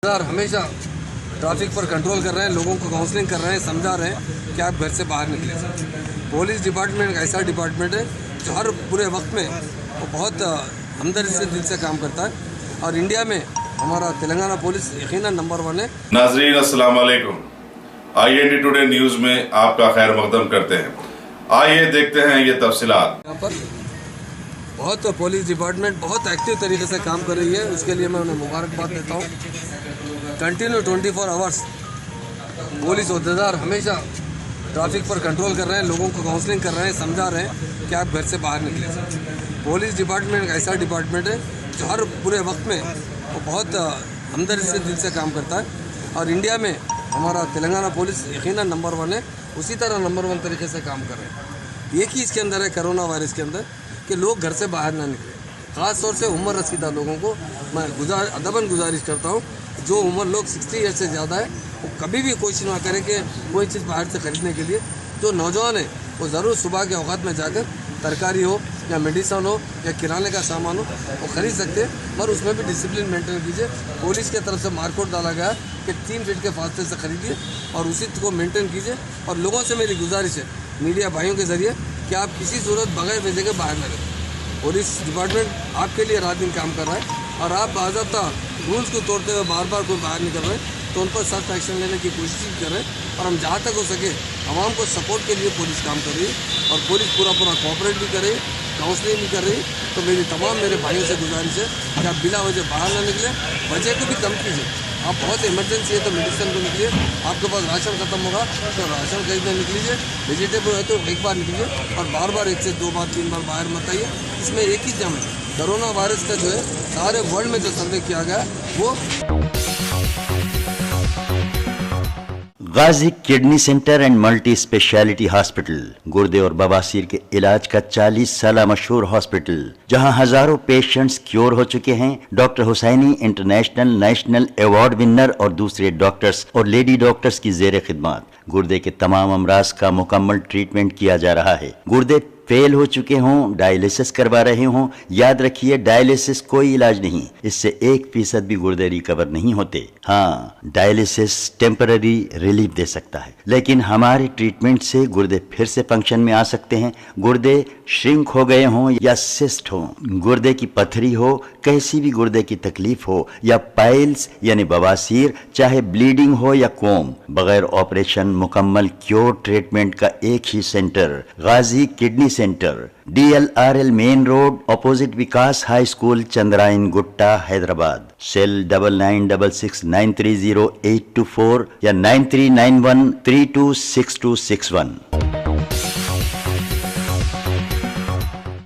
Sir हमेशा traffic पर control कर रहे हैं, लोगों को काउंसलिंग कर रहे हैं, समझा रहे हैं कि आप घर से बाहर निकले सर। पुलिस डिपार्टमेंट एक ऐसा डिपार्टमेंट है जो हर बुरे वक्त में वो बहुत हमदर्दी से दिल से काम करता है और इंडिया में हमारा तेलंगाना पुलिस यकीनन नंबर 1 है। नाजरीन अस्सलाम वालेकुम, IND टुडे न्यूज में आपका खैर मकदम करते हैं। आइए देखते हैं ये तफसीलात। यहाँ पर बहुत पुलिस डिपार्टमेंट बहुत एक्टिव तरीके से काम कर रही है, उसके लिए मैं उन्हें मुबारकबाद देता हूँ। कंटिन्यू 24 आवर्स पुलिस अहदेदार हमेशा ट्रैफिक पर कंट्रोल कर रहे हैं, लोगों को काउंसलिंग कर रहे हैं, समझा रहे हैं कि आप घर से बाहर निकले सर। पुलिस डिपार्टमेंट एक ऐसा डिपार्टमेंट है जो हर बुरे वक्त में वो बहुत हमदर्दी से दिल से काम करता है और इंडिया में हमारा तेलंगाना पुलिस यकीनन नंबर 1 है। उसी तरह नंबर 1 तरीके से काम कर रहे हैं। एक ही इसके अंदर है कोरोना वायरस के अंदर कि लोग घर से बाहर ना निकले। ख़ास तौर से उम्र रसीदा लोगों को मैं अदबन गुजारिश करता हूँ, जो उम्र लोग 60 ईयर से ज़्यादा है वो कभी भी कोशिश ना करें कि कोई चीज़ बाहर से ख़रीदने के लिए। जो नौजवान है वो ज़रूर सुबह के औकात में जाकर तरकारी हो या मेडिसन हो या किराने का सामान हो वो ख़रीद सकते हैं, मगर उसमें भी डिसिप्लिन मेंटेन कीजिए। पुलिस की तरफ से मार्कआउट डाला गया कि 3 फीट के फासले से खरीदिए और उसी को मेंटेन कीजिए। और लोगों से मेरी गुजारिश है मीडिया भाइयों के ज़रिए कि आप किसी सूरत बगैर वजह के बाहर न रहें। पुलिस डिपार्टमेंट आपके लिए रात दिन काम कर रहा है और आप बाज़ाब्ता रूल्स को तोड़ते हुए बार बार कोई बाहर निकल रहे हैं तो उन पर सख्त एक्शन लेने की कोशिश कर रहे हैं। और हम जहाँ तक हो सके आवाम को सपोर्ट के लिए पुलिस काम कर रही है और पुलिस पूरा कोऑपरेट भी कर रही है, काउंसलिंग भी कर रही है। तो मेरे भाइयों से गुजारिश है कि आप बिला वजह बाहर ना निकले, वजह को भी कम कीजिए। आप बहुत इमरजेंसी है तो मेडिसिन को निकलिए, आपके पास राशन खत्म होगा तो राशन खरीदने निकलीजिए, वेजिटेबल है तो एक बार निकलिए और बार बार 1 से 2 बार 3 बार बाहर मत आइए। इसमें एक ही जम है, कोरोना वायरस का जो है सारे वर्ल्ड में जो सर्वे किया गया है वो Ghazi kidney centre and multi speciality hospital, गुर्दे और बवासीर के इलाज का 40 साल मशहूर हॉस्पिटल, जहां हजारों पेशेंट्स क्योर हो चुके हैं। Doctor Hussaini international national award winner और दूसरे डॉक्टर्स और लेडी डॉक्टर्स की जेर खिदमत गुर्दे के तमाम अमराज का मुकम्मल ट्रीटमेंट किया जा रहा है। गुर्दे फेल हो चुके हों, डायलिसिस करवा रहे हों, याद रखिए डायलिसिस कोई इलाज नहीं, इससे 1% भी गुर्दे रिकवर नहीं होते। हाँ, डायलिसिस टेम्पररी रिलीफ दे सकता है, लेकिन हमारे ट्रीटमेंट से गुर्दे फिर से फंक्शन में आ सकते हैं। गुर्दे श्रिंक हो गए हों या सिस्ट हो, गुर्दे की पथरी हो, कैसी भी गुर्दे की तकलीफ हो या पाइल्स यानी बवासीर, चाहे ब्लीडिंग हो या कोम, बगैर ऑपरेशन मुकम्मल क्योर ट्रीटमेंट का एक ही सेंटर, Ghazi kidney centre, DLRL main road opposite Vikas high school, Chandrayan Gutta, Hyderabad. Cell 9966930824 या 9391326261।